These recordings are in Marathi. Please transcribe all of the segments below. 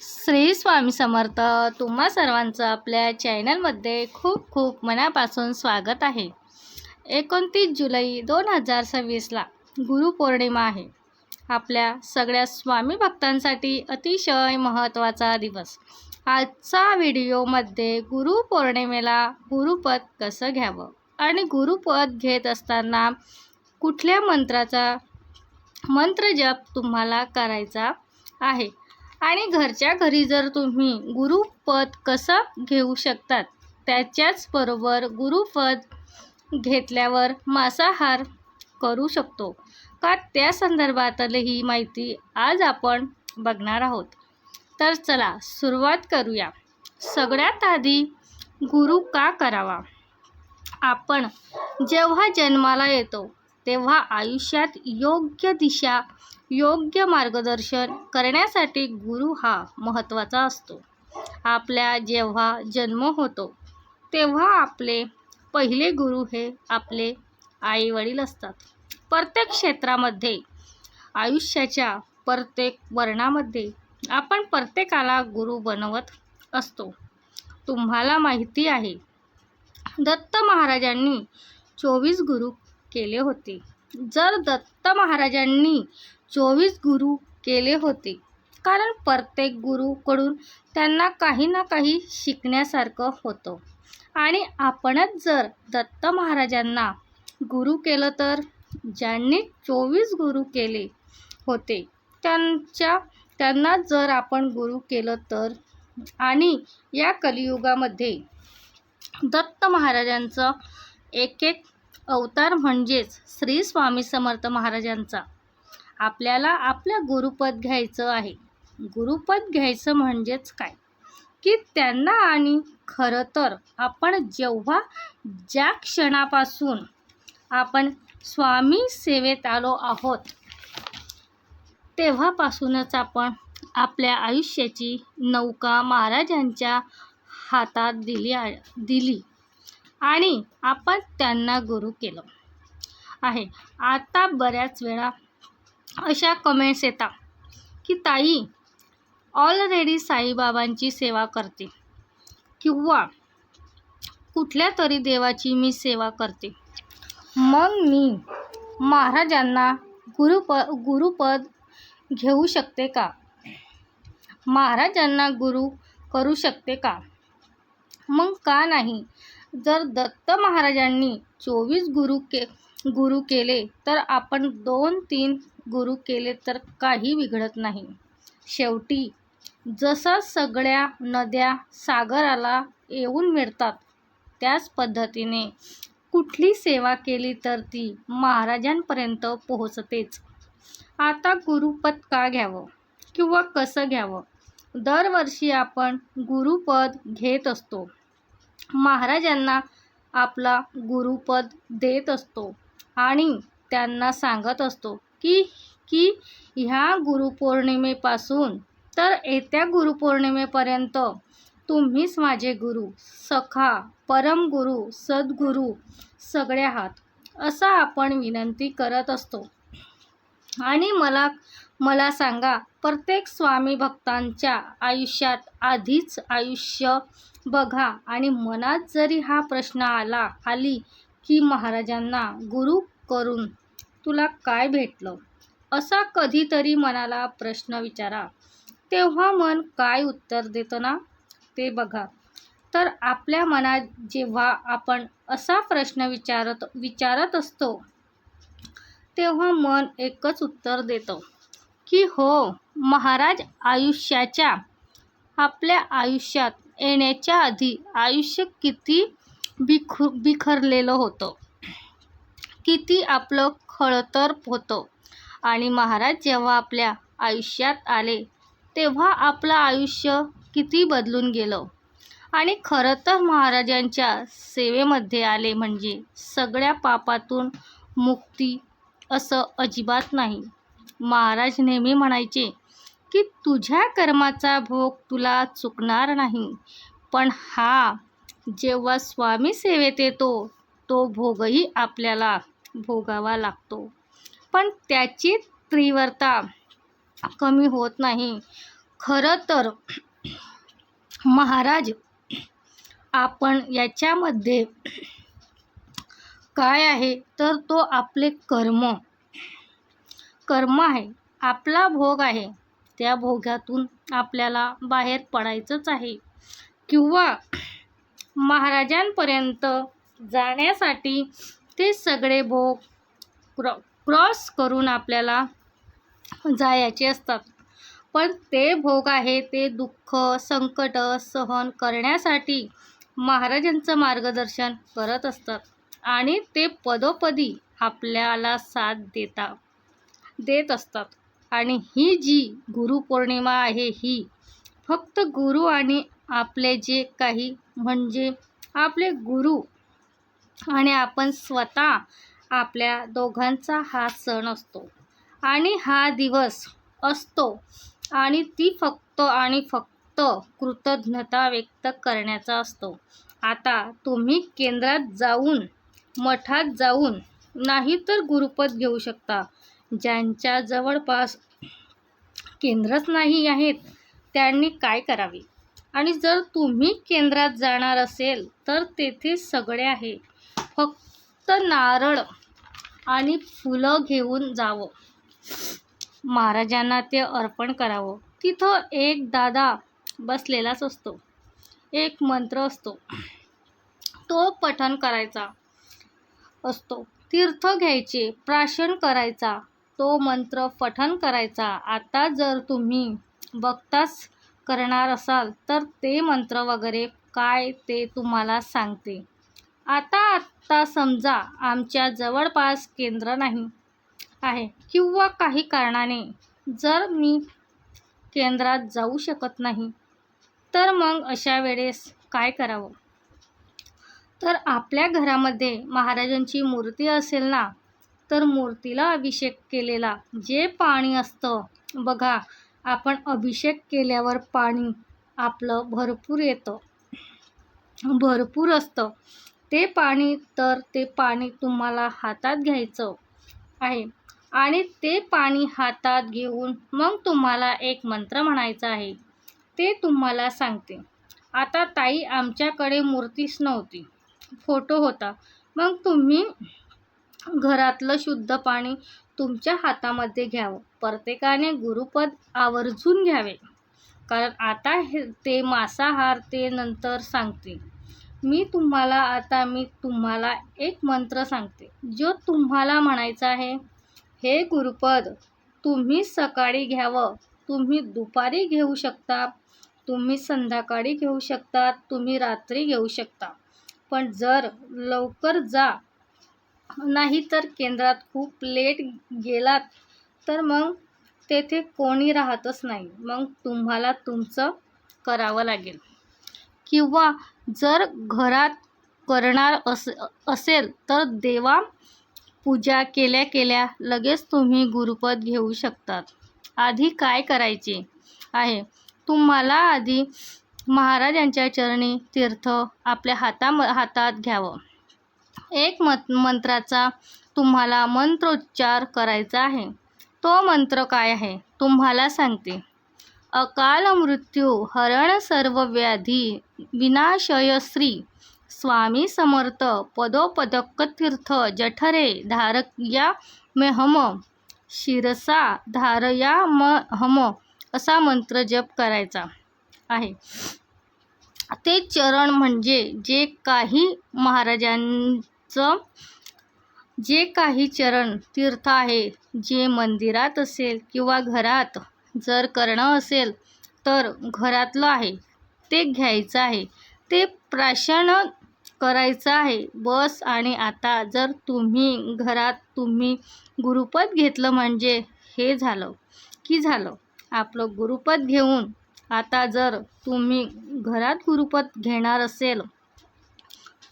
श्री स्वामी समर्थ. तुम्हा सर्वांचं आपल्या चॅनलमध्ये खूप खूप मनापासून स्वागत आहे. 29 जुलै 2026ला गुरुपौर्णिमा आहे. आपल्या सगळ्या स्वामी भक्तांसाठी अतिशय महत्त्वाचा दिवस. आजचा व्हिडिओमध्ये गुरुपौर्णिमेला गुरुपद कसं घ्यावं आणि गुरुपद घेत असताना कुठल्या मंत्र जप तुम्हाला करायचा आहे आणि घरच्या घरी जर तुम्ही गुरुपद कसं घेऊ शकतात, त्याच्याचबरोबर गुरुपद घेतल्यावर मांसाहार करू शकतो का, त्या संदर्भातली माहिती आज आपण बघणार आहोत. तर चला सुरुवात करूया. सगळ्यात आधी गुरु का करावा? आपण जेव्हा जन्माला येतो तेव्हा आयुष्यात योग्य दिशा, योग्य मार्गदर्शन करण्यासाठी गुरु हा महत्त्वाचा असतो. आपल्या जेव्हा जन्म होतो तेव्हा आपले पहिले गुरु हे आपले आई वडील असतात. प्रत्येक क्षेत्रामध्ये, आयुष्याच्या प्रत्येक वर्णामध्ये आपण प्रत्येकाला गुरु बनवत असतो. तुम्हाला माहिती आहे, दत्त महाराजांनी 24 गुरु केले होते. जर दत्त महाराजांनी 24 गुरु केले होते कारण प्रत्येक गुरुकडून त्यांना काही ना काही शिकण्यासारखं होतं. आणि आपणच जर दत्त महाराजांना गुरु केलं तर ज्यांनी 24 गुरु केले होते त्यांना जर आपण गुरु केलं तर, आणि या कलियुगामध्ये दत्त महाराजांचं एक अवतार म्हणजेच श्री स्वामी समर्थ महाराजांचा आपल्याला आपलं गुरुपद घ्यायचं आहे. गुरुपद घ्यायचं म्हणजेच काय की त्यांना, आणि खरं तर आपण जेव्हा ज्या क्षणापासून आपण स्वामी सेवेत आलो आहोत तेव्हापासूनच आपण आपल्या आयुष्याची नौका महाराजांच्या हातात दिली आणि आपण त्यांना गुरु केलं आहे. आता बऱ्याच वेळा अशा कमेंट्स येतात की ताई ऑलरेडी साईबाबांची सेवा करते किंवा कुठल्या तरी देवाची मी सेवा करते, मग मी महाराजांना गुरुपद घेऊ शकते का, महाराजांना गुरु करू शकते का? मग का नाही? जर दत्त महाराजांनी 24 गुरु केले तर आपण 2-3 गुरु केले तर काही बिघडत नाही. शेवटी जसं सगळ्या नद्या सागराला येऊन मिळतात त्याच पद्धतीने कुठली सेवा केली तर ती महाराजांपर्यंत पोहोचतेच. आता गुरुपद का घ्यावं किंवा कसं घ्यावं? दरवर्षी आपण गुरुपद घेत असतो, महाराजांना आपला गुरुपद देत असतो आणि त्यांना सांगत असतो की ह्या गुरुपौर्णिमेपासून तर येत्या गुरुपौर्णिमेपर्यंत तुम्हीच माझे गुरु, सखा, परमगुरु, सद्गुरू सगळे आहात, असं आपण विनंती करत असतो. आणि मला सांगा, प्रत्येक स्वामी भक्तांच्या आयुष्यात आधीच आयुष्य बघा आणि मनात जरी हा प्रश्न आली की महाराजांना गुरु करून तुला काय भेटलं, असा कधीतरी मनाला प्रश्न विचारा, तेव्हा मन काय उत्तर देतं ना ते बघा. तर आपल्या मनात जेव्हा आपण असा प्रश्न विचारत असतो तेव्हा मन एकच उत्तर देतं की हो, महाराज आपल्या आयुष्यात येण्याच्या आधी आयुष्य किती बिखरलेलं होतं, किती आपलं खळतर होतं, आणि महाराज जेव्हा आपल्या आयुष्यात आले तेव्हा आपलं आयुष्य किती बदलून गेलं. आणि खरं तर महाराजांच्या सेवेमध्ये आले म्हणजे सगळ्या पापातून मुक्ती असं अजिबात नाही. महाराज नेहमी म्हणायचे की तुझ्या कर्माचा भोग तुला चुकणार नाही, पण जेव्हा स्वामी सेवेत येतो तो भोगही आपल्याला भोगावा लागतो, पण त्याची तीव्रता कमी होत नाही. खरं तर महाराज, आपण याच्यामध्ये काय आहे तर तो आपले कर्म आहे, आपला भोग आहे. त्या भोगातून आपल्याला बाहेर पडायचंच आहे. किंवा महाराजांपर्यंत जाण्यासाठी ते सगळे भोग क्रॉस करून आपल्याला जायचे असतात. पण ते भोग आहे ते दुःख संकट सहन करण्यासाठी महाराजांचं मार्गदर्शन करत असतात आणि ते पदोपदी आपल्याला साथ देत असतात. आणि ही जी गुरुपौर्णिमा आहे, ही फक्त गुरु आणि आपले जे काही म्हणजे आपले गुरु आणि आपण स्वतः, आपल्या दोघांचा हा सण असतो आणि हा दिवस असतो आणि ती फक्त आणि फक्त कृतज्ञता व्यक्त करण्याचा असतो. आता तुम्ही केंद्रात जाऊन, मठात जाऊन नाही तर गुरुपद घेऊ शकता. ज्यांच्या जवळपास केंद्रच नाही आहेत त्यांनी काय करावे? आणि जर तुम्ही केंद्रात जाणार असेल तर तेथे सगळे आहे. फक्त नारळ आणि फुलं घेऊन जावं, महाराजांना ते अर्पण करावं. तिथं एक दादा बसलेलाच असतो, एक मंत्र असतो, तो पठण करायचा असतो. तीर्थ घ्यायचे, प्राशन करायचा, तो मंत्र पठण करायचा. आता जर तुम्ही बघताच करणार असाल तर ते मंत्र वगैरे काय ते तुम्हाला सांगते. आता समजा आमच्या जवळपास केंद्र नाही आहे किंवा काही कारणाने जर मी केंद्रात जाऊ शकत नाही, तर मग अशा वेळेस काय करावं? तर आपल्या घरामध्ये महाराजांची मूर्ती असेल ना, तर मूर्तीला अभिषेक केलेला जे पाणी असतं बघा, आपण अभिषेक केल्यावर पाणी आपलं भरपूर येतं, भरपूर असतं ते पाणी. तर ते पाणी तुम्हाला हातात घ्यायचं आहे आणि ते पाणी हातात घेऊन मग तुम्हाला एक मंत्र म्हणायचा आहे. ते तुम्हाला सांगते. आता ताई, आमच्याकडे मूर्तीच नव्हती, फोटो होता. मग तुम्ही घरातलं शुद्ध पाणी तुमच्या हातामध्ये घ्यावं. प्रत्येकाने गुरुपद आवर्जून घ्यावे, कारण आता ते मांसाहार ते नंतर सांगते. मी तुम्हाला एक मंत्र सांगते जो तुम्हाला म्हणायचा आहे. हे गुरुपद तुम्ही सकाळी घ्यावं, तुम्ही दुपारी घेऊ शकता, तुम्ही संध्याकाळी घेऊ शकता, तुम्ही रात्री घेऊ शकता. पण जर लवकर जा, नाही तर केंद्रात खूप लेट गेलात तर मग तेथे कोणी राहतच नाही, मग तुम्हाला तुमचं करावं लागेल. किंवा जर घरात करणार असेल तर देवा पूजा केल्या लगेच तुम्ही गुरुपद घेऊ शकतात. आधी काय करायचे आहे, तुम्हाला आधी महाराजांच्या चरणी तीर्थ आपल्या हातात घ्यावं. एक मंत्राचा तुम्हाला मंत्रोच्चार करायचा आहे. तो मंत्र काय आहे तुम्हाला सांगते. अकाल मृत्यू हरण सर्व व्याधी विनाशय श्री स्वामी समर्थ पदोपदक तीर्थ जठरे धारया मे हम शिरसा धारया म हम असा मंत्र जप करायचा आहे. ते चरण म्हणजे जे काही महाराजांचं जे काही चरण तीर्थ आहे, जे मंदिरात असेल किंवा घरात जर करणं असेल तर घरातलं आहे ते घ्यायचं आहे, ते प्राशन करायचं आहे बस. आणि आता जर तुम्ही घरात तुम्ही गुरुपद घेतलं म्हणजे हे झालं की झालं आपलं गुरुपद घेऊन. आता जर तुम्ही घरात गुरुपद घेणार असेल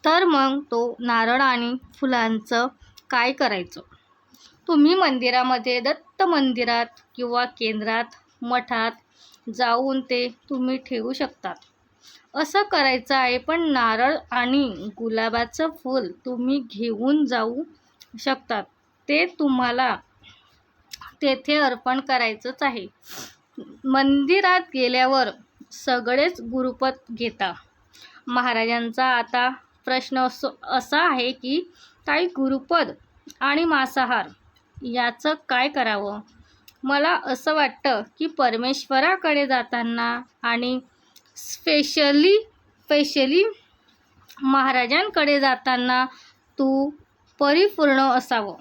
तर मग तो नारळ आणि फुलांचं काय करायचं, तुम्ही मंदिरामध्ये दत्त मंदिरात किंवा केंद्रात मठात जाऊन ते तुम्ही ठेवू शकतात. असं करायचं आहे. पण नारळ आणि गुलाबाचं फूल तुम्ही घेऊन जाऊ शकतात, ते तुम्हाला तेथे अर्पण करायचंच आहे. मंदिरात गेल्यावर सगळेच गुरुपद घेता. महाराजांचा आता प्रश्न असा आहे की काही गुरुपद आणि मांसाहार याचं काय करावं. मला असं वाटतं की परमेश्वराकडे जाताना आणि स्पेशली महाराजांकडे जाताना तू परिपूर्ण असावं.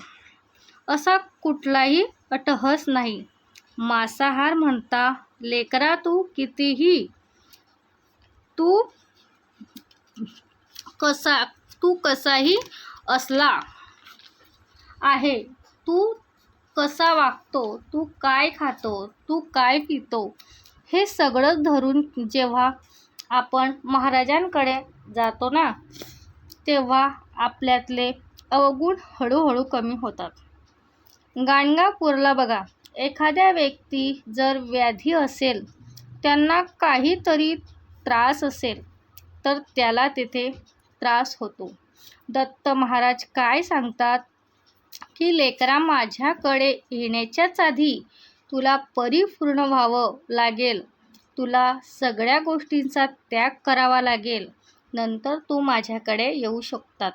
असा कुठलाही अट्टहास नाही. मांसाहार म्हणता लेकरा तू कसाही असला आहे, तू कसा वागतो, तू काय खातो, तू काय पितो, हे सगळं धरून जेव्हा आपण महाराजांकडे जातो ना, तेव्हा आपल्यातले अवगुण हळूहळू कमी होतात. गाणगापूरला बघा, एखाद्या व्यक्ती जर व्याधी असेल, त्यांना काहीतरी त्रास असेल तर त्याला तेथे त्रास होतो. दत्त महाराज काय सांगतात की लेकरा, माझ्याकडे येण्याच्याच आधी तुला परिपूर्ण व्हावं लागेल, तुला सगळ्या गोष्टींचा त्याग करावा लागेल, नंतर तू माझ्याकडे येऊ शकतात.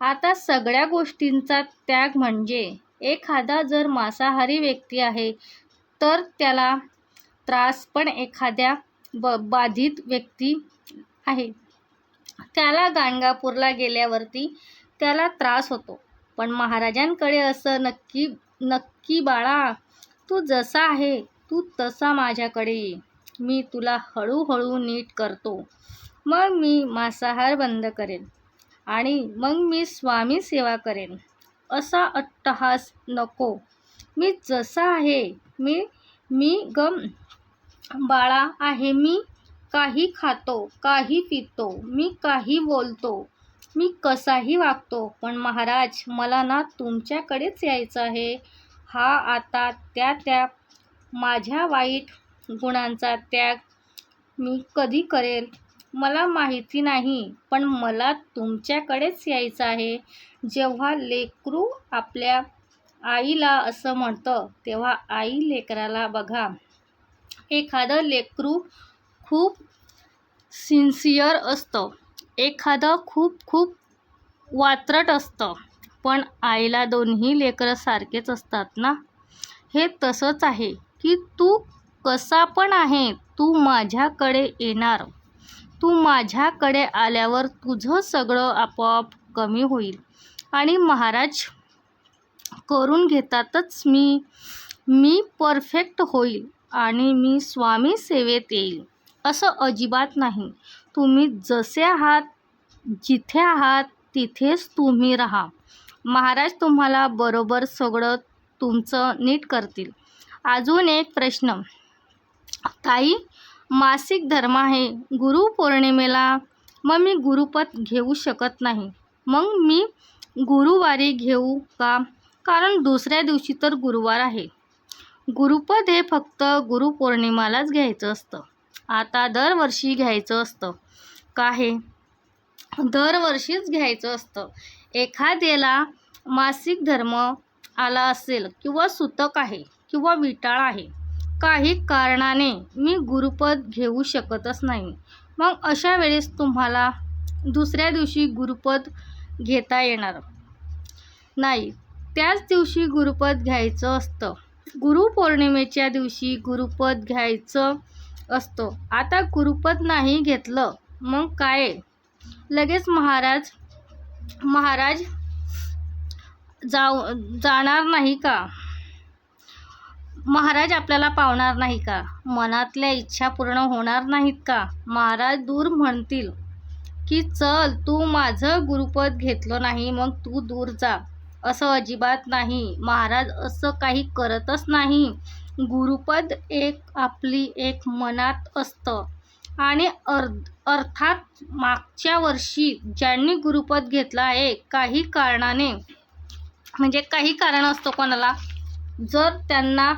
आता सगळ्या गोष्टींचा त्याग म्हणजे एखादा जर मांसाहारी व्यक्ती आहे तर त्याला त्रास पण एखाद्या बाधित व्यक्ती आहे, त्याला गाणगापूरला गेल्यावरती त्याला त्रास होतो. पण महाराजांकडे असं नक्की बाळा, तू जसा आहे तू तसा माझ्याकडे ये, मी तुला हळूहळू नीट करतो, मग मी मांसाहार बंद करेन आणि मग मी स्वामी सेवा करेन. असा अट्टहास नको. मी जसा आहे, मी बाळा आहे, मी काही खातो, काही पितो, मी काही बोलतो, मी कसाही वागतो, पण महाराज मला ना तुमच्याकडेच यायचं आहे. हा आता त्या माझ्या वाईट गुणांचा त्याग मी कधी करेल मला माहिती नाही, पण मला तुमच्याकडेच यायचं आहे. जेव्हा लेकरू आपल्या आईला असं म्हणतं, तेव्हा आई लेकराला बघा, एखादं लेकरू खूप सिन्सिअर असतं, एखादं खूप वात्रट असतं, पण आईला दोन्ही लेकरं सारखेच असतात ना. हे तसंच आहे की तू कसा पण आहे, तू माझ्याकडे येणार, तू माझ्याकडे आल्यावर तुझं सगळं आपोआप कमी होईल आणि महाराज करून घेतातच मी परफेक्ट होईल आणि मी स्वामी सेवेत येईल, असं अजिबात नाही. तुम्ही जसे आहात, जिथे आहात तिथेच तुम्ही राहा. महाराज तुम्हाला बरोबर सगळं तुमचं नीट करतील. अजून एक प्रश्न, ताई मासिक धर्म आहे, गुरुपौर्णिमेला मग मी गुरुपद घेऊ शकत नाही, मग मी गुरुवारी घेऊ का, कारण दुसऱ्या दिवशी तर गुरुवार आहे. गुरुपद हे फक्त गुरुपौर्णिमालाच घ्यायचं असतं. आता दरवर्षी घ्यायचं असतं का, हे दरवर्षीच घ्यायचं असतं. एखाद्याला मासिक धर्म आला असेल किंवा सुतक आहे किंवा विटाळ आहे, काही कारणाने मी गुरुपद घेऊ शकतच नाही, मग अशा वेळेस तुम्हाला दुसऱ्या दिवशी गुरुपद घेता येणार नाही, त्याच दिवशी गुरुपद घ्यायचं असतं. गुरुपौर्णिमेच्या दिवशी गुरुपद घ्यायचं असतं. आता गुरुपद नाही घेतलं मग काय, लगेच महाराज जाणार नाही का, महाराज आपल्याला पावणार नाही का, मनातल्या इच्छा पूर्ण होणार नाहीत का, महाराज दूर म्हणतील की चल तू माझं गुरुपद घेतलं नाही मग तू दूर जा. असं अजिबात नाही. महाराज असं काही करतच नाही. गुरुपद आपली एक मनात असतं आणि अर्थात मागच्या वर्षी ज्यांनी गुरुपद घेतला आहे, काही कारणाने म्हणजे काही कारण असतं कोणाला, जर त्यांना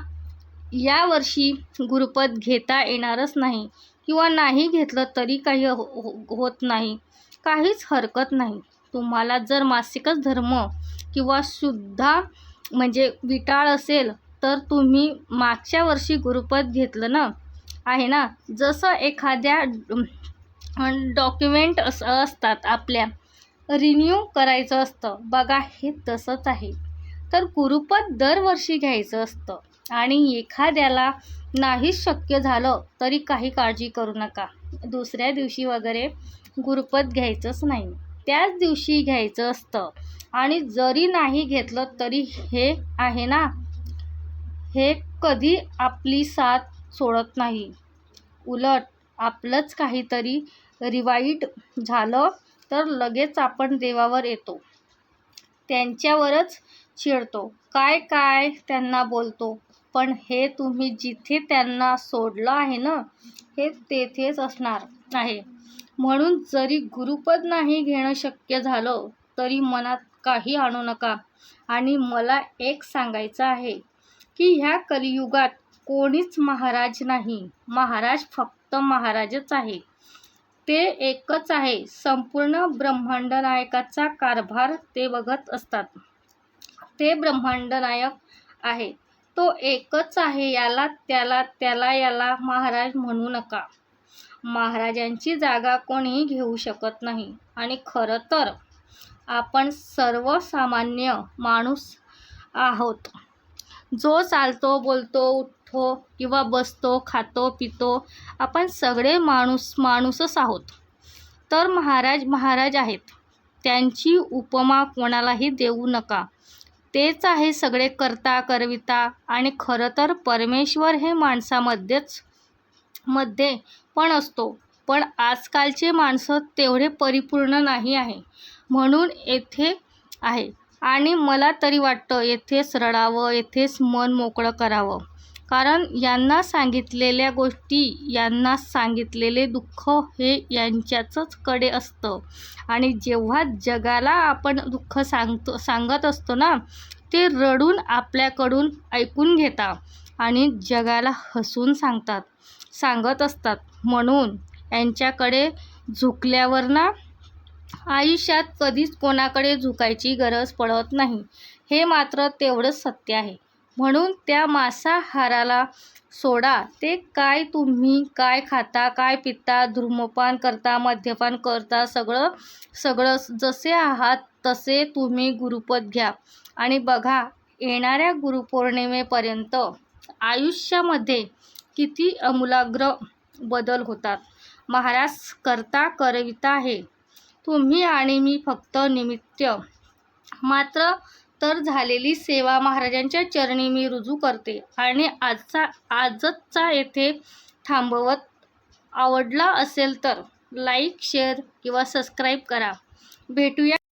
यावर्षी गुरुपद घेता येणारच नाही किंवा नाही घेतलं तरी काही होत नाही, काहीच हरकत नाही. तुम्हाला जर मासिकच धर्म किंवा शुद्ध म्हणजे विटाळ असेल तर तुम्ही मागच्या वर्षी गुरुपद घेतलं ना आहे ना. जसं एखाद्या डॉक्युमेंट असतात आपल्या रिन्यू करायचं असतं बघा, हे तसंच आहे. तर गुरुपद दरवर्षी घ्यायचं असतं आणि एखाद्याला नाहीच शक्य झालं तरी काही काळजी करू नका. दुसऱ्या दिवशी वगैरे गुरुपद घ्यायचंच नाही, त्याच दिवशी घ्यायचं असतं. आणि जरी नाही घेतलं तरी हे आहे ना, हे कधी आपली साथ सोडत नाही. उलट आपलंच काहीतरी रिवाईड झालं तर लगेच आपण देवावर येतो, त्यांच्यावरच चिडतो, काय त्यांना बोलतो. पण हे तुम्ही जिथे त्यांना सोडलं आहे ना, हे तेथेच असणार आहे. म्हणून जरी गुरुपद नाही घेणं शक्य झालं तरी मनात काही आणू नका. आणि मला एक सांगायचं आहे की ह्या कलियुगात कोणीच महाराज नाही. महाराज फक्त महाराजच आहे. ते एकच आहे. संपूर्ण ब्रह्मांड नायकाचा कारभार ते बघत असतात. ते ब्रह्मांड नायक आहे, तो एकच आहे. याला महाराज म्हणू नका. महाराजांची जागा कोणीही घेऊ शकत नाही. आणि खरं तर आपण सर्वसामान्य माणूस आहोत, जो चालतो, बोलतो, उठतो किंवा बसतो, खातो, पितो. आपण सगळे माणूसच आहोत. तर महाराज आहेत. त्यांची उपमा कोणालाही देऊ नका. तेच आहे सगळे करता करविता. आणि खरं तर परमेश्वर हे मध्ये पण असतो, पण आजकालचे माणसं तेवढे परिपूर्ण नाही आहे, म्हणून येथे आहे. आणि मला तरी वाटतं येथेच रडावं, येथेच मन मोकळं करावं. कारण यांना सांगितलेल्या गोष्टी, यांना सांगितलेले दुःख हे यांच्याच कडे असतं. आणि जेव्हा जगाला आपण दुःख सांगत असतो ना, ते रडून आपल्याकडून ऐकून घेतात आणि जगाला हसून सांगत असतात. म्हणून यांच्याकडे झुकल्यावर ना, आयुष्यात कधीच कोणाकडे झुकायची गरज पडत नाही. हे मात्र तेवढंच सत्य आहे. म्हणून त्या मांसाहाराला सोडा. ते काय तुम्ही काय खाता, काय पिता, धूम्रपान करता, मद्यपान करता, सगळं जसे आहात तसे तुम्ही गुरुपद घ्या. आणि बघा, येणाऱ्या गुरुपौर्णिमेपर्यंत आयुष्यामध्ये किती आमूलाग्र बदल होतात. महाराज करता करविता आहे. तुम्ही आणि मी फक्त निमित्त मात्र. तर झालेली सेवा महाराजांच्या चरणी मी रुजू करते आणि आजचा येथे थांबवत. आवडला असेल तर लाईक, शेअर किंवा सबस्क्राईब करा. भेटूया